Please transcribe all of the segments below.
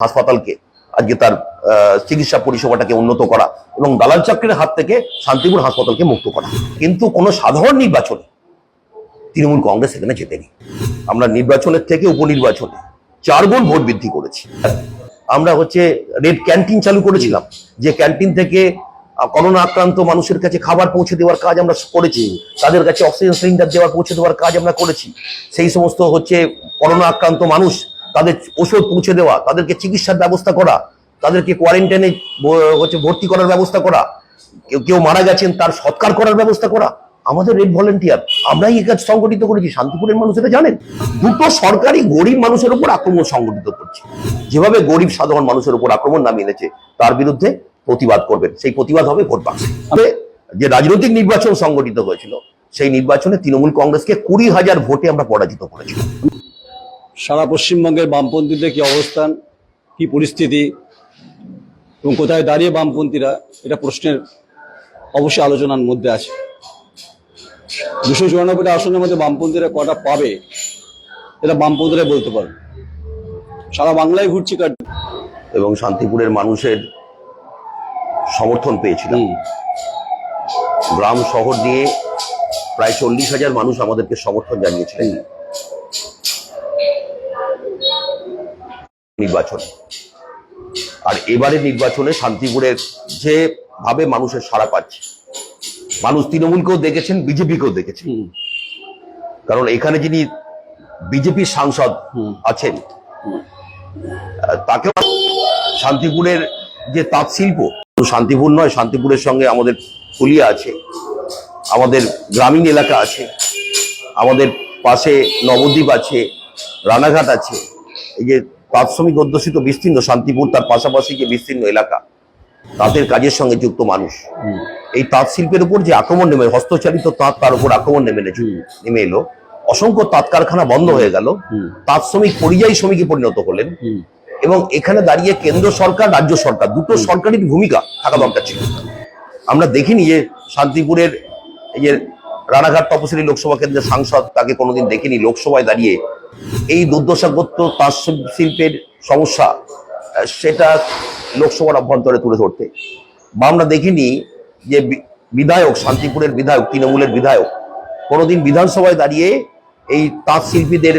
হাসপাতালকে আজকে তার চিকিৎসা পরিষেবাটাকে উন্নত করা এবং দালাল চক্রের হাত থেকে শান্তিপুর হাসপাতালকে মুক্ত করা। কিন্তু কোনো সাধারণ নির্বাচনে তৃণমূল কংগ্রেস এখানে জেতেনি। আমরা নির্বাচনের থেকে উপনির্বাচনে 4 গুণ ভোট বৃদ্ধি করেছি। আমরা রেড ক্যান্টিন চালু করেছিলাম, যে ক্যান্টিন থেকে করোনা আক্রান্ত মানুষের কাছে খাবার পৌঁছে দেওয়ার কাজ আমরা করেছি, তাদের কাছে অক্সিজেন সিলিন্ডার পৌঁছে দেওয়ার কাজ আমরা করেছি। সেই সমস্ত করোনা আক্রান্ত মানুষ, তাদের ওষুধ পৌঁছে দেওয়া, তাদেরকে চিকিৎসার ব্যবস্থা করা, তাদেরকে কোয়ারেন্টাইনে ভর্তি করার ব্যবস্থা করা, কেউ মারা গেছেন তার সৎকার করার ব্যবস্থা করা। আমাদের রেড ভলেন্টিয়ার আমরাই এই কাজ সংগঠিত করেছি। শান্তিপুরের মানুষ এটা জানেন। দুটো সরকারি গরিব মানুষের উপর আক্রমণ সংগঠিত করছে। যেভাবে গরিব সাধারণ মানুষের উপর আক্রমণ নামিয়ে এনেছে, তার বিরুদ্ধে প্রতিবাদ করবেন। সেই প্রতিবাদ হবে ভোট বাক্সে। যে রাজনৈতিক নির্বাচন সংগঠিত হয়েছিল, সেই নির্বাচনে তৃণমূল কংগ্রেসকে 20,000 ভোটে আমরা পরাজিত করেছিলাম। সারা পশ্চিমবঙ্গের বামপন্থীদের কি অবস্থান, কি পরিস্থিতি এবং কোথায় দাঁড়িয়ে বামপন্থীরা, এটা প্রশ্নের অবশ্যই আলোচনার মধ্যে আছে। 294টা আসনের মধ্যে বামপন্থীরা কটা পাবে, এটা বামপন্থীরা বলতে পারবে। সারা বাংলায় ঘুরছি এবং শান্তিপুরের মানুষের সমর্থন পেয়েছিলাম। গ্রাম শহর নিয়ে প্রায় 40,000 মানুষ আমাদেরকে সমর্থন জানিয়েছিলেন নির্বাচনে। আর এবারে নির্বাচনে শান্তিপুরের যেভাবে মানুষের সাড়া পাচ্ছে, মানুষ তৃণমূলকেও দেখেছেন, বিজেপিকেও দেখেছেন। কারণ এখানে যিনি বিজেপির সাংসদ আছেন, তাকেও শান্তিপুরের যে তাঁত শিল্প, শান্তিপুর নয়, শান্তিপুরের সঙ্গে আমাদের ফুলিয়া আছে, আমাদের গ্রামীণ এলাকা আছে, আমাদের পাশে নবদ্বীপ আছে, রানাঘাট আছে। এই যে তাঁত শ্রমিক অধ্যুষিত বিস্তীর্ণ শান্তিপুর, তার পাশাপাশি যে বিস্তীর্ণ এলাকা, তাঁতের কাজের সঙ্গে যুক্ত মানুষ, এই তাঁত শিল্পের উপর যে আক্রমণ হস্তচালিত তাঁত, তার উপর আক্রমণ নেমে এলো। অসংখ্য তাঁত কারখানা বন্ধ হয়ে গেল। তাঁত শ্রমিক পরিযায়ী শ্রমিকে পরিণত হলেন। এবং এখানে দাঁড়িয়ে কেন্দ্র সরকার, রাজ্য সরকার, দুটো সরকারের ভূমিকা থাকা দরকার ছিল। আমরা দেখিনি যে শান্তিপুরের এই যে রানাঘাট তপশিলি লোকসভা কেন্দ্রের সাংসদ, তাকে কোনোদিন দেখিনি লোকসভায় দাঁড়িয়ে এই দুর্দশাগ্রস্ত তাঁত শিল্পের সমস্যা, সেটা লোকসভার অভ্যন্তরে তুলে ধরতে। বা আমরা দেখিনি যে বিধায়ক, শান্তিপুরের বিধায়ক, তৃণমূলের বিধায়ক কোনোদিন বিধানসভায় দাঁড়িয়ে এই তাঁত শিল্পীদের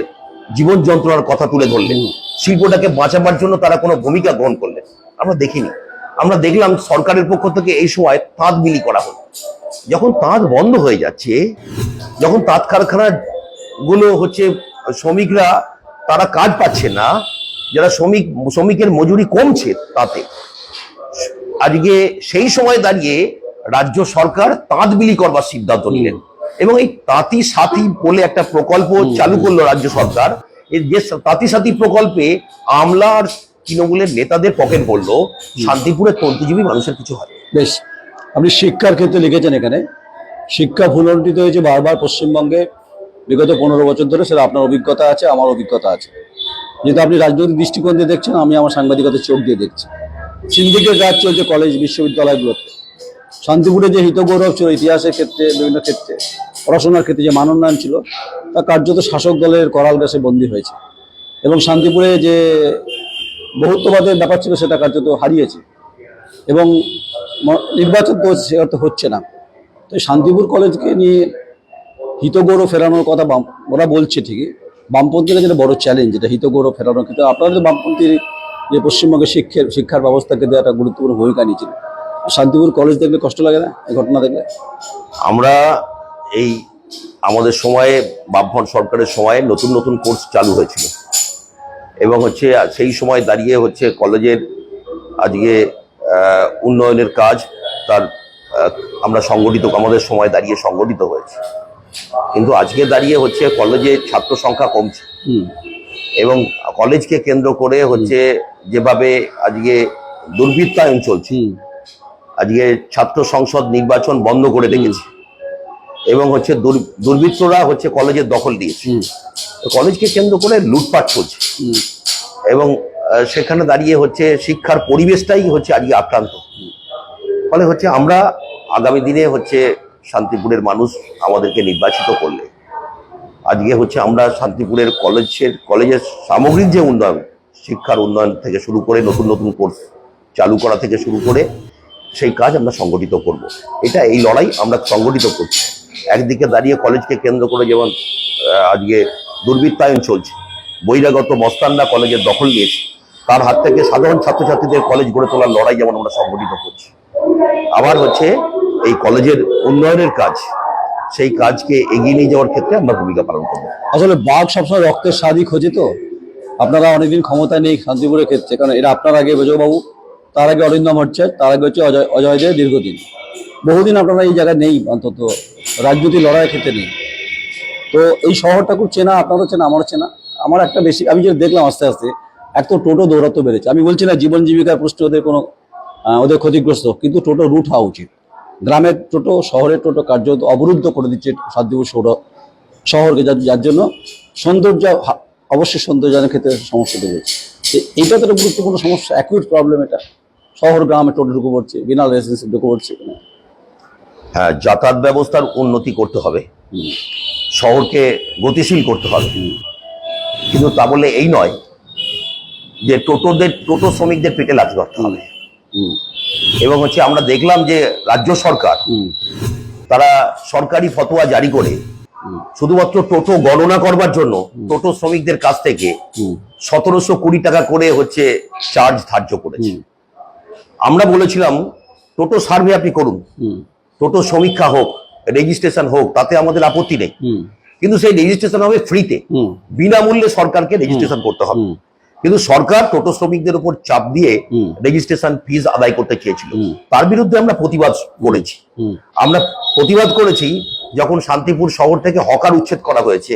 জীবন যন্ত্রণার কথা তুলে ধরলেন, শিল্পটাকে বাঁচাবার জন্য তারা কোনো ভূমিকা গ্রহণ করলেন। আমরা দেখিনি। আমরা দেখলাম সরকারের পক্ষ থেকে এই সময় তাঁত বিলি করা হলো। যখন তাঁত বন্ধ হয়ে যাচ্ছে, যখন তাঁত কারখানা গুলো শ্রমিকরা তারা কাজ পাচ্ছে না, যারা শ্রমিকের মজুরি কমছে, তাতে আজকে সেই সময় দাঁড়িয়ে রাজ্য সরকার তাঁত বিলি করবার সিদ্ধান্ত নিলেন। এবং এই তাঁতি সাথী বলে একটা প্রকল্প চালু করলো রাজ্য সরকার। এই যে তাঁতি সাথী প্রকল্পে আমলা আর তৃণমূলের নেতাদের পকেট পড়লো, শান্তিপুরের তন্তুজীবী মানুষের কিছু হয়। বেশ, আপনি শিক্ষার ক্ষেত্রে লিখেছেন, এখানে শিক্ষা ভুলণ্ঠিত হয়েছে বারবার পশ্চিমবঙ্গে বিগত 15 বছর ধরে। সেটা আপনার অভিজ্ঞতা আছে, আমার অভিজ্ঞতা আছে। যেহেতু আপনি রাজনৈতিক দৃষ্টিকোণ দিয়ে দেখছেন, আমি আমার সাংবাদিকতার চোখ দিয়ে দেখছি। সিন্ডিকেট রাজ চলছে কলেজ বিশ্ববিদ্যালয়গুলোতে। শান্তিপুরে যে হিতগৌরব ছিল ইতিহাসের ক্ষেত্রে, বিভিন্ন ক্ষেত্রে, পড়াশোনার ক্ষেত্রে যে মানোন্নয়ন ছিল, তা কার্যত শাসক দলের করাল গ্যাসে বন্দী হয়েছে। এবং শান্তিপুরে যে বহুত্ববাদের ব্যাপার ছিল, সেটা কার্যত হারিয়েছে। এবং নির্বাচন তো সেটা হচ্ছে না। তো শান্তিপুর কলেজকে নিয়ে হিতগৌরব ফেরানোর কথা ওরা বলছে ঠিকই, বামপন্থীরা যেটা বড় চ্যালেঞ্জ, যেটা হিতগৌরব ফেরানোর ক্ষেত্রে আপনাদের বামপন্থীর যে পশ্চিমবঙ্গের শিক্ষার ব্যবস্থাকে দেওয়া একটা গুরুত্বপূর্ণ ভূমিকা নিয়েছিল। শান্তিপুর কলেজ দেখলে কষ্ট লাগে না এই ঘটনা দেখলে? আমরা আমাদের সময়ে, বামফ্রন্ট সরকারের সময়ে নতুন নতুন কোর্স চালু হয়েছিল এবং সেই সময় দাঁড়িয়ে কলেজের আজকে উন্নয়নের কাজ, তার আমরা আমাদের সময় দাঁড়িয়ে সংগঠিত হয়েছে। কিন্তু আজকে দাঁড়িয়ে কলেজে ছাত্র সংখ্যা কমছে এবং কলেজকে কেন্দ্র করে যেভাবে আজকে দুর্বৃত্তায়ন চলছে, আজকে ছাত্র সংসদ নির্বাচন বন্ধ করে রেখেছে এবং দুর্বৃত্তরা কলেজের দখল দিয়েছে। কলেজকে কেন্দ্র করে লুটপাট চলছে এবং সেখানে দাঁড়িয়ে শিক্ষার পরিবেশটাই আজকে আক্রান্ত। ফলে আমরা আগামী দিনে শান্তিপুরের মানুষ আমাদেরকে নির্বাচিত করলে আজকে আমরা শান্তিপুরের কলেজের সামগ্রিক যে উন্নয়ন, শিক্ষার উন্নয়ন থেকে শুরু করে নতুন নতুন কোর্স চালু করা থেকে শুরু করে সেই কাজ আমরা সংগঠিত করব। এটা এই লড়াই আমরা সংগঠিত করছি। একদিকে দাঁড়িয়ে কলেজকে কেন্দ্র করে যেমন আজকে দুর্বৃত্তায়ন চলছে, বহিরাগত মস্তানরা কলেজের দখল নিয়েছে, তার হাত থেকে সাধারণ ছাত্রছাত্রীদের কলেজ গড়ে তোলার লড়াই যেমন আমরা সংগঠিত করছি। আবার হচ্ছে এই কলেজের উন্নয়নের কাজ, সেই কাজকে এগিয়ে নিয়ে যাওয়ার ক্ষেত্রে আমরা ভূমিকা পালন করবো। আসলে বাঘ সবসময় রক্তের স্বাদই খোঁজে। তো আপনারা অনেকদিন ক্ষমতায় নেই শান্তিপুরের ক্ষেত্রে, কারণ এরা আপনার আগে বিজয়বাবু, তার আগে অরিন্দম ভট্টাচার্য, তার আগে হচ্ছে অজয় দে, দীর্ঘদিন বহুদিন আপনারা এই জায়গায় নেই, অন্তত রাজনৈতিক লড়াইয়ের ক্ষেত্রে নেই। তো এই শহরটা খুব চেনা, আপনারও চেনা, আমারও চেনা। আমার একটা বেশি আমি যে দেখলাম আস্তে আস্তে এক তো টোটো দৌরাত্ম বেড়েছে। আমি বলছি না জীবন জীবিকার প্রশ্নে ওদের কোনো ওদের ক্ষতিগ্রস্ত, কিন্তু টোটো রুট হওয়া উচিত। গ্রামের টোটো, শহরের টোটো কার্যত অবরুদ্ধ করে দিচ্ছে শান্তিপুর শহরকে, যার জন্য সৌন্দর্য, অবশ্যই সৌন্দর্যের ক্ষেত্রে সমস্যা রয়েছে। এইটা তো একটা গুরুত্বপূর্ণ সমস্যা, অ্যাকিউট প্রবলেম এটা। শহর গ্রামে টোটো ঢুকে পড়ছে, বিনা লাইসেন্সে ঢুকে পড়ছে। হ্যাঁ, যাতায়াত ব্যবস্থার উন্নতি করতে হবে, শহরকে গতিশীল করতে হবে, কিন্তু তা বলে এই নয় যে টোটো শ্রমিকদের পেটে লাথি মারতে হবে। এবং হচ্ছে আমরা দেখলাম যে রাজ্য সরকার তারা সরকারি ফতোয়া জারি করে শুধুমাত্র টোটো গণনা করবার জন্য টোটো শ্রমিকদের কাছ থেকে 1720 টাকা করে হচ্ছে চার্জ ধার্য করেছে। আমরা বলেছিলাম টোটো সার্ভে আপনি করুন, টোটো সমীক্ষা হোক, রেজিস্ট্রেশন হোক, তাতে আমাদের আপত্তি নেই, কিন্তু সেই রেজিস্ট্রেশন হবে ফ্রিতে, বিনামূল্যে সরকারকে রেজিস্ট্রেশন করতে হবে। কিন্তু সরকার টোটো শ্রমিকদের উপর চাপ দিয়ে রেজিস্ট্রেশন ফিজ আদায় করতে চেয়েছিল। তার বিরুদ্ধে আমরা প্রতিবাদ করেছি। আমরা প্রতিবাদ করেছি যখন শান্তিপুর শহর থেকে হকার উচ্ছেদ করা হয়েছে,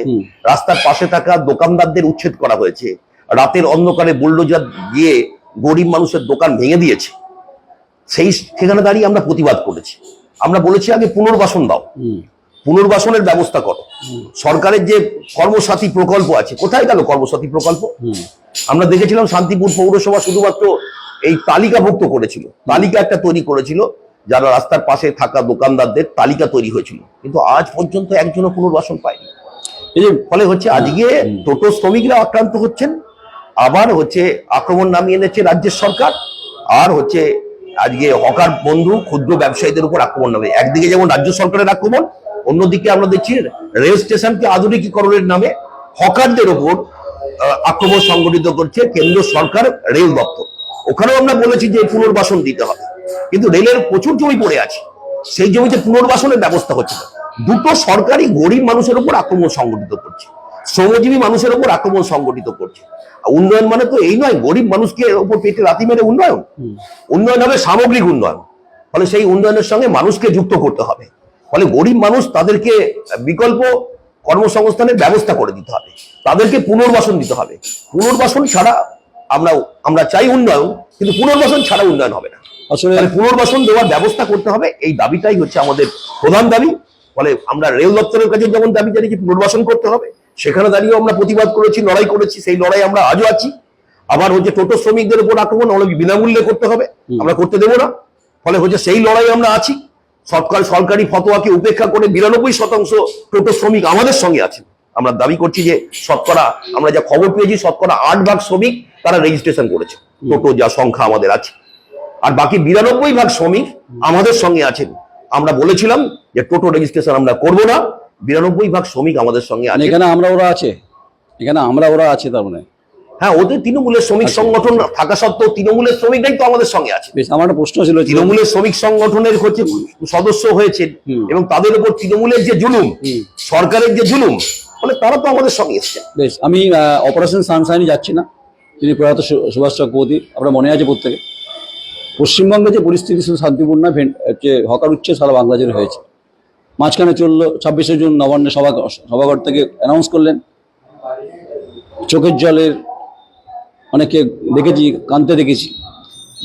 রাস্তার পাশে থাকা দোকানদারদের উচ্ছেদ করা হয়েছে, রাতের অন্ধকারে বুলডোজার দিয়ে গরিব মানুষের দোকান ভেঙে দিয়েছে, সেখানে দাঁড়িয়ে আমরা প্রতিবাদ করেছি। আমরা বলেছি আগে পুনর্বাসন দাও, পুনর্বাসনের ব্যবস্থা করো। সরকারের যে কর্মসাথী প্রকল্প আছে, কোথায় গেল কর্মসাথী প্রকল্প? আমরা দেখেছিলাম শান্তিপুর পৌরসভা শুধুমাত্র এই তালিকাভুক্ত করেছিল, তালিকা একটা তৈরি করেছিল, যারা রাস্তার পাশে থাকা দোকানদারদের তালিকা তৈরি হয়েছিল, কিন্তু আজ পর্যন্ত একজনও পুনর্বাসন পায়নি। এই ফলে হচ্ছে আজকে টোটো শ্রমিকরা আক্রান্ত হচ্ছেন, আবার হচ্ছে আক্রমণ নামিয়ে এনেছে রাজ্যের সরকার, আর হচ্ছে আজকে হকার বন্ধু ক্ষুদ্র ব্যবসায়ীদের উপর আক্রমণ নামে। একদিকে যেমন রাজ্য সরকারের আক্রমণ, অন্যদিকে আমরা দেখছি রেল স্টেশনকে আধুনিকীকরণের নামে হকারদের উপর আক্রমণ সংগঠিত করছে কেন্দ্র সরকার, রেল দপ্তর। ওখানেও আমরা বলেছি যে পুনর্বাসন দিতে হবে, কিন্তু রেলের প্রচুর জমি পড়ে আছে, সেই জমিতে পুনর্বাসনের ব্যবস্থা হচ্ছে না। দুটো সরকারি গরিব মানুষের উপর আক্রমণ সংগঠিত করছে, শ্রমজীবী মানুষের উপর আক্রমণ সংগঠিত করছে। উন্নয়ন মানে তো এই নয় গরিব মানুষকে উপর পেটে লাথি মেরে উন্নয়ন। উন্নয়ন হবে সামগ্রিক উন্নয়ন, ফলে সেই উন্নয়নের সঙ্গে মানুষকে যুক্ত করতে হবে। ফলে গরিব মানুষ, তাদেরকে বিকল্প কর্মসংস্থানের ব্যবস্থা করে দিতে হবে, তাদেরকে পুনর্বাসন দিতে হবে। পুনর্বাসন ছাড়া আমরা চাই উন্নয়ন, কিন্তু পুনর্বাসন ছাড়া উন্নয়ন হবে না। আসলে পুনর্বাসন দেওয়ার ব্যবস্থা করতে হবে, এই দাবিটাই হচ্ছে আমাদের প্রধান দাবি। ফলে আমরা রেল দপ্তরের কাছে যেমন দাবি জানিয়েছি পুনর্বাসন করতে হবে, সেখানে দাঁড়িয়েও আমরা প্রতিবাদ করেছি, লড়াই করেছি, সেই লড়াই আমরা আজও আছি। আবার হচ্ছে টোটো শ্রমিকদের উপর আক্রমণ আমরা বিনামূল্যে করতে হবে, আমরা করতে দেবো না। ফলে হচ্ছে সেই লড়াই আমরা আছি। সরকারি ফতোয়াকে উপেক্ষা করে 92% টোটো শ্রমিক আমাদের সঙ্গে আছে। আমরা দাবি করছি যে শতকরা, আমরা যা খবর পেয়েছি, শতকরা 8% শ্রমিক তারা রেজিস্ট্রেশন করেছে, টোটো যা সংখ্যা আমাদের আছে, আর বাকি 92% শ্রমিক আমাদের সঙ্গে আছেন। আমরা বলেছিলাম যে টোটো রেজিস্ট্রেশন আমরা করব না, 92% শ্রমিক আমাদের সঙ্গে আছে। এখানে আমরা ওরা আছে তার মানে। হ্যাঁ, ওদের তৃণমূলের শ্রমিক সংগঠন থাকা সত্ত্বেও তৃণমূলের শ্রমিকরাই তো আমাদের সঙ্গে আছে। আমার একটা প্রশ্ন ছিল, তৃণমূলের শ্রমিক সংগঠনের হচ্ছে সদস্য হয়েছে, এবং তাদের উপর তৃণমূলের যে জুলুম, সরকারের যে জুলুম, ফলে তারা তো আমাদের সঙ্গে এসছে। বেশ, আমি অপারেশন সানশাইনে যাচ্ছি না, তিনি প্রয়াত সুভাষ চক্রবর্তী, আমরা মনে আছে প্রত্যেকে। পশ্চিমবঙ্গে যে পরিস্থিতি শুধু শান্তিপূর্ণ নয়, যে হকার উচ্ছেদ সারা বাংলা জুড়ে হয়েছে। মাঝখানে চললো 26শে জুন নবান্নে সভাঘর থেকে অ্যানাউন্স করলেন, চোখের জলের অনেকে দেখেছি, কানতে দেখেছি।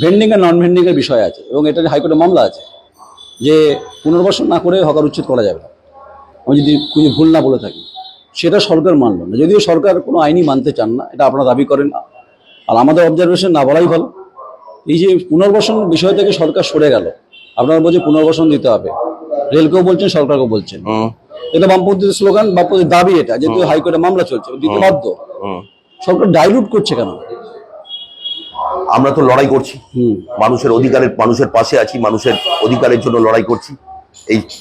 ভেন্ডিং আর নন ভেন্ডিং এর বিষয় আছে, এবং এটা হাইকোর্টে মামলা আছে যে পুনর্বাসন না করে হকার উচ্ছেদ করা যাবে না, আমি যদি কিছু ভুল না বলে থাকি। সেটা সরকার মানল না, যদিও সরকার কোনো আইনই মানতে চান না, এটা আপনারা দাবি করেন না, আর আমাদের অবজারভেশন না বলাই ভালো। এই যে পুনর্বাসন বিষয় থেকে সরকার সরে গেল, আপনারা বলছেন পুনর্বাসন দিতে হবে, রেলকেও বলছেন, সরকারকেও বলছেন, এটা বামপন্থীদের স্লোগান, বামপন্থীর দাবি এটা, যেহেতু হাইকোর্টে মামলা চলছে, দিতে বাধ্য। সরকার ডাইলুট করছে কেন? আমরা তো লড়াই করছি, মানুষের পাশে আছি, মানুষের অধিকারের জন্য লড়াই করছি।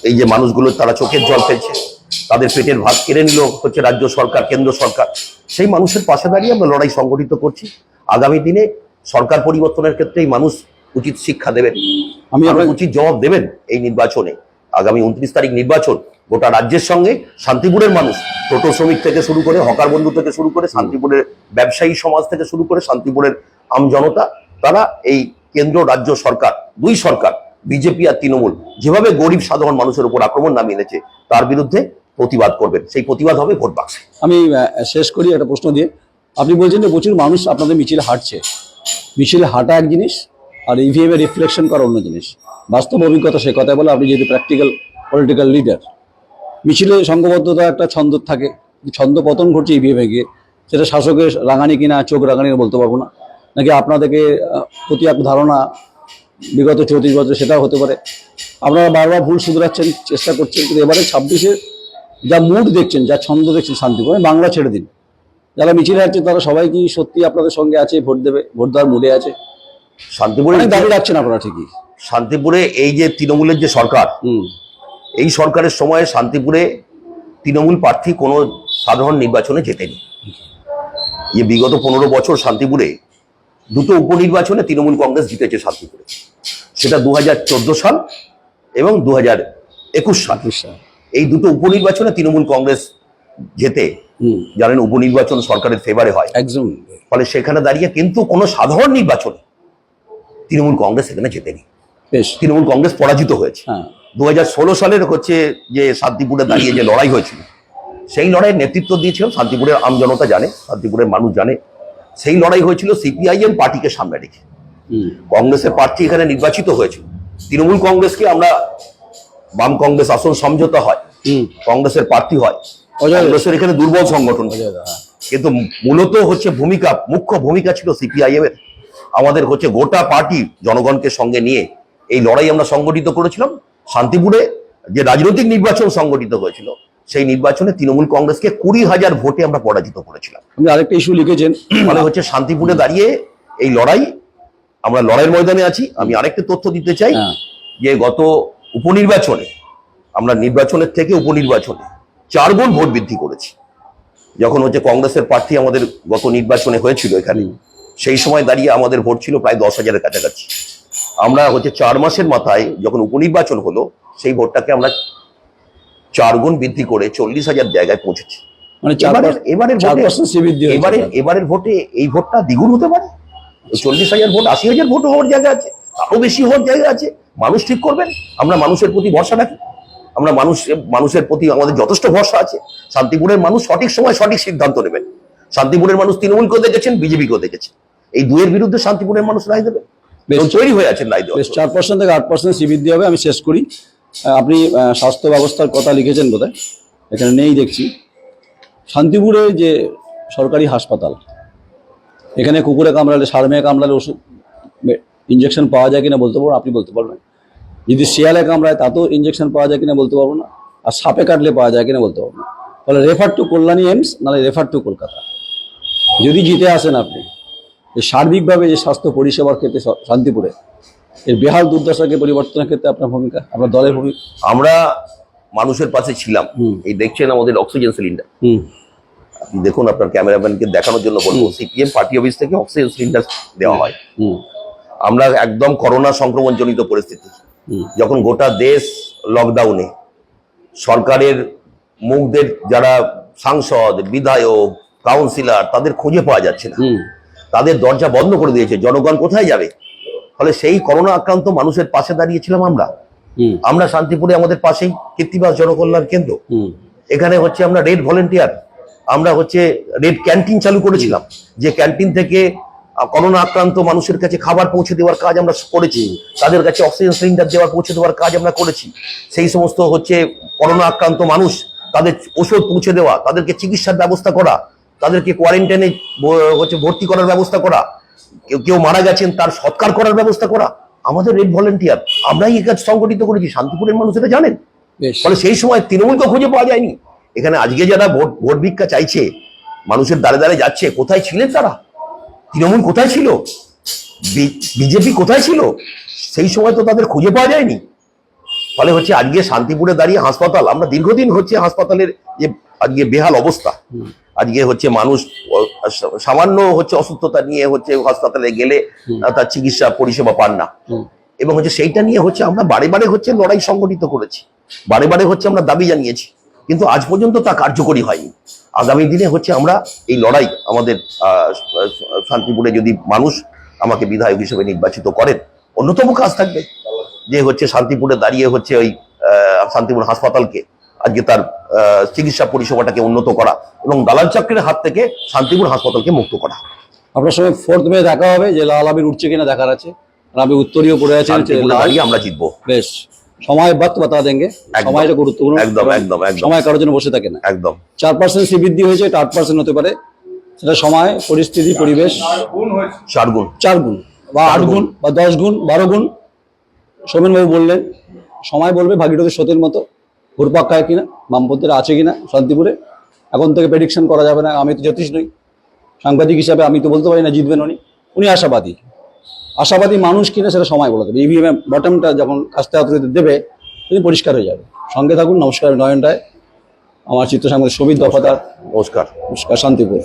এই যে মানুষগুলো তারা চোখের জল ফেলছে, তাদের পেটের ভাত কেড়ে নিল হচ্ছে রাজ্য সরকার, কেন্দ্র সরকার, সেই মানুষের পাশে দাঁড়িয়ে আমরা লড়াই সংগঠিত করছি। আগামী দিনে সরকার পরিবর্তনের ক্ষেত্রে এই মানুষ উচিত শিক্ষা দেবেন, উচিত জবাব দেবেন। এই নির্বাচনে আগামী 29 তারিখ নির্বাচন, গোটা রাজ্যের সঙ্গে শান্তিপুরের মানুষ, টোটো শ্রমিক থেকে শুরু করে, হকার বন্ধু থেকে শুরু করে, শান্তিপুরের ব্যবসায়ী সমাজ থেকে শুরু করে, শান্তিপুরের আম জনতা, তারা এই কেন্দ্র রাজ্য সরকার, দুই সরকার, বিজেপি আর তৃণমূল, যেভাবে গরিব সাধারণ মানুষের উপর আক্রমণ নামিয়ে এনেছে, তার বিরুদ্ধে প্রতিবাদ করবেন। সেই প্রতিবাদ হবে ভোট বাক্সে। আমি শেষ করি একটা প্রশ্ন দিয়ে। আপনি বলছেন যে প্রচুর মানুষ আপনাদের মিছিলে হাঁটছে, মিছিলে হাঁটা এক জিনিস আর ইভিএম এ রিফ্লেকশন করা অন্য জিনিস। বাস্তব অভিজ্ঞতা সে কথা বলে, আপনি যেহেতু প্র্যাকটিক্যাল পলিটিক্যাল লিডার, মিছিলে সংঘবদ্ধতা একটা ছন্দ থাকে, ছন্দ পতন ঘটছে ইভিএমে গিয়ে, সেটা শাসকের রাঙানি কিনা, চোখ রাঙানি বলতে পারবো না, নাকি আপনাদেরকে প্রতি এক ধারণা বিগত 34 বছর, সেটাও হতে পারে। আপনারা বারবার ভুল শুধরাচ্ছেন, চেষ্টা করছেন, কিন্তু এবারে 26-এ যা মুড দেখছেন, যা ছন্দ দেখছেন শান্তিপুরে, বাংলা ছেড়ে দিন, যারা মিছিলে আসছে তারা সবাই কি সত্যি আপনাদের সঙ্গে আছে, ভোট দেবে, ভোট দেওয়ার মুডে আছে? শান্তিপুরে দাঁড়িয়ে রাখছেন আপনারা ঠিকই। শান্তিপুরে এই যে তৃণমূলের যে সরকার, এই সরকারের সময় শান্তিপুরে তৃণমূল প্রার্থী কোনো সাধারণ নির্বাচনে জেতেনি। যে বিগত 15 বছর শান্তিপুরে দুটো উপনির্বাচনে তৃণমূল কংগ্রেস জিতেছে শান্তিপুরে, সেটা 2014 সাল এবং 2021 সাল। এই দুটো উপনির্বাচনে তৃণমূল কংগ্রেস জেতে, জানেন উপনির্বাচন সরকারের ফেভারে হয় একদম, ফলে সেখানে দাঁড়িয়ে কিন্তু কোনো সাধারণ নির্বাচনে তৃণমূল কংগ্রেস এখানে জেতেনি, তৃণমূল কংগ্রেস পরাজিত হয়েছে। 2016 সালের হচ্ছে যে শান্তিপুরে দাঁড়িয়ে যে লড়াই হয়েছিল, সেই লড়াইয়ের নেতৃত্ব দিয়েছিল শান্তিপুরের আম জনতা জানে, শান্তিপুরের মানুষ জানে। সেই লড়াই হয়েছিল সিপিআইএম পার্টিকে সামনে রেখে। কংগ্রেসের প্রার্থী এখানে নির্বাচিত হয়েছিল। তৃণমূল কংগ্রেসকে আমরা, বাম কংগ্রেস আসন সমঝোতা হয়, কংগ্রেসের প্রার্থী হয়, কংগ্রেসের এখানে দুর্বল সংগঠন, কিন্তু মূলত হচ্ছে মুখ্য ভূমিকা ছিল সিপিআইএম এর। আমাদের হচ্ছে গোটা পার্টি জনগণকে সঙ্গে নিয়ে এই লড়াই আমরা সংগঠিত করেছিলাম। শান্তিপুরে যে রাজনৈতিক নির্বাচন সংগঠিত হয়েছিল, সেই নির্বাচনে তৃণমূল কংগ্রেসকে 20,000 ভোটে আমরা পরাজিত করেছিলাম। আপনি আরেকটা ইস্যু লিখেছেন, মানে হচ্ছে শান্তিপুরে দাঁড়িয়ে এই লড়াই, আমরা লড়াইয়ের ময়দানে আছি। আমি আরেকটা তথ্য দিতে চাই যে গত উপনির্বাচনে আমরা নির্বাচনের থেকে উপনির্বাচনে 4 গুণ ভোট বৃদ্ধি করেছি। যখন হচ্ছে কংগ্রেসের প্রার্থী আমাদের গত নির্বাচনে হয়েছিল এখানে, সেই সময় দাঁড়িয়ে আমাদের ভোট ছিল প্রায় 10,000-এর কাছাকাছি। আমরা হচ্ছে 4 মাসের মাথায় যখন উপনির্বাচন হলো, সেই ভোটটাকে আমরা 4 গুণ বৃদ্ধি করে 40,000 জায়গায় পৌঁছেছি। মানে এবারের ভোটে এই ভোটটা দ্বিগুণ হতে পারে। 40,000 ভোট 80,000 ভোট হওয়ার জায়গা আছে, আরো বেশি হওয়ার জায়গা আছে। মানুষ ঠিক করবেন। আমরা মানুষের প্রতি ভরসা রাখি, আমরা মানুষের প্রতি আমাদের যথেষ্ট ভরসা আছে। শান্তিপুরের মানুষ সঠিক সময় সঠিক সিদ্ধান্ত নেবেন। শান্তিপুরের মানুষ তৃণমূলকেও দেখেছেন, বিজেপিকেও দেখেছেন। এই দুয়ের বিরুদ্ধে শান্তিপুরের মানুষ রায় দেবে, তৈরি হয়ে আছেন রায় দেওয়া। 4% থেকে 8% বৃদ্ধি হবে। আমি শেষ করি। আপনি স্বাস্থ্য ব্যবস্থার কথা লিখেছেন বোধহয়, এখানে নেই দেখছি। শান্তিপুরে যে সরকারি হাসপাতাল, এখানে কুকুরে কামড়ালে, সারমেয়ে কামড়ালে ওষুধ ইঞ্জেকশন পাওয়া যায় কিনা বলতে পারবো, আপনি বলতে পারবেন। যদি শিয়ালে কামড়ায় তাতেও ইঞ্জেকশন পাওয়া যায় কিনা বলতে পারবো না, আর সাপে কাটলে পাওয়া যায় কিনা বলতে পারবো না। ফলে রেফার টু কল্যাণী এইমস, নাহলে রেফার টু কলকাতা। যদি জিতে আসেন আপনি, এই সার্বিকভাবে যে স্বাস্থ্য পরিষেবার ক্ষেত্রে শান্তিপুরে এর বেহাল দুর্দশাকে পরিবর্তনের ক্ষেত্রে আপনার ভূমিকা, আপনার দলের ভূমিকা? আমরা মানুষের পাশে ছিলাম। এই দেখছেন আমাদের অক্সিজেন সিলিন্ডার, আপনি দেখুন, আপনার ক্যামেরাম্যানকে দেখানোর জন্য বলবো, সিপিএম পার্টি অফিস থেকে অক্সিজেন সিলিন্ডার দেওয়া হয়। আমরা একদম করোনা সংক্রমণ জনিত পরিস্থিতি, যখন গোটা দেশ লকডাউনে, সরকারের মুখদের যারা সাংসদ, বিধায়ক, কাউন্সিলর, তাদের খুঁজে পাওয়া যাচ্ছে না, তাদের দরজা বন্ধ করে দিয়েছে। জনগণ কোথায় যাবে? ফলে সেই করোনা আক্রান্ত মানুষের পাশে দাঁড়িয়েছিলাম আমরা শান্তিপুরে, আমাদের পাশেই কীর্তিবাস জনকল্যাণ কেন্দ্র, এখানে হচ্ছে আমরা রেড ভলেন্টিয়ার, আমরা হচ্ছে রেড ক্যান্টিন চালু করেছিলাম, যে ক্যান্টিন থেকে করোনা আক্রান্ত মানুষের কাছে খাবার পৌঁছে দেওয়ার কাজ আমরা করেছি, তাদের কাছে অক্সিজেন সিলিন্ডার পৌঁছে দেওয়ার কাজ আমরা করেছি। সেই সমস্ত হচ্ছে করোনা আক্রান্ত মানুষ, তাদের ওষুধ পৌঁছে দেওয়া, তাদেরকে চিকিৎসার ব্যবস্থা করা, তাদেরকে কোয়ারেন্টাইনে হচ্ছে ভর্তি করার ব্যবস্থা করা, কেউ মারা গেছেন তার সৎকার করার ব্যবস্থা করা, আমাদের রেড ভলেন্টিয়ার, আমরাই এই কাজ সংগঠিত করেছি। শান্তিপুরের মানুষ এটা জানেন। ফলে সেই সময় তৃণমূলকে খুঁজে পাওয়া যায়নি। এখানে আজকে যারা ভোট ভিক্ষা চাইছে, মানুষের দ্বারে দ্বারে যাচ্ছে, কোথায় ছিলেন তারা? তৃণমূল কোথায় ছিল? বিজেপি কোথায় ছিল সেই সময় তো তাদের খুঁজে পাওয়া যায়নি। ফলে হচ্ছে আজকে শান্তিপুরে দাঁড়িয়ে হাসপাতাল, আমরা দীর্ঘদিন হচ্ছে হাসপাতালের যে আজকে বেহাল অবস্থা, আজকে হচ্ছে মানুষ সামান্য হচ্ছে অসুস্থতা নিয়ে হচ্ছে হাসপাতালে গেলে তার চিকিৎসা পরিষেবা পান না। এবং হচ্ছে সেইটা নিয়ে হচ্ছে আমরা বারে বারে হচ্ছে লড়াই সংগঠিত করেছি, বারে বারে হচ্ছে আমরা দাবি জানিয়েছি, কিন্তু আজ পর্যন্ত তা কার্যকরী হয়নি। আগামী দিনে হচ্ছে আমরা এই লড়াই আমাদের শান্তিপুরে যদি মানুষ আমাকে বিধায়ক হিসেবে নির্বাচিত করেন, অন্যতম কাজ থাকবে যে হচ্ছে শান্তিপুরে দাঁড়িয়ে হচ্ছে ওই শান্তিপুর হাসপাতালকে আজকে তার চিকিৎসা পরিষেবাটাকে উন্নত করা এবং দালাল চক্রের হাত থেকে শান্তিপুর হাসপাতালকে মুক্ত করা। আপনার সঙ্গে 4 মে দেখা হবে, যে লাল আবির উঠছে কিনা দেখার আছে। আর আমি উত্তরীয় পড়ে আছি, শান্তিপুরে দাঁড়িয়ে আমরা জিতবো। বেশ, সময় বাত বাতা দেंगे, সময়টা গুরুত্বপূর্ণ। একদম একদম একদম, সময় কারোর জন্য বসে থাকে না। একদম 4% সি বৃদ্ধি হয়েছে, এটা 8% হতে পারে। সেটা সময়, পরিস্থিতি, পরিবেশ 4 গুণ 4 গুণ বা 8 গুণ বা 10 গুণ 12 গুণ। সোমেনবাবু বললেন সময় বলবে ভাগীরথীর স্রোতের মতো ঘুরপাক খায় কিনা, বামপন্থীরা আছে কিনা শান্তিপুরে। এখন থেকে প্রেডিকশন করা যাবে না, আমি তো জ্যোতিষ নই, সাংবাদিক হিসাবে আমি তো বলতে পারি না জিতবেন উনি আশাবাদী। আশাবাদী মানুষ কিনা সেটা সময় বলে দেবে। ইভিএম বটমটা যখন কাস্তে অথরিটি দেবে তিনি পরিষ্কার হয়ে যাবে। সঙ্গে থাকুন। নমস্কার, নয়ন রায়, আমার চিত্র সাংবাদিক সবিত দফাদার। নমস্কার। নমস্কার, শান্তিপুর।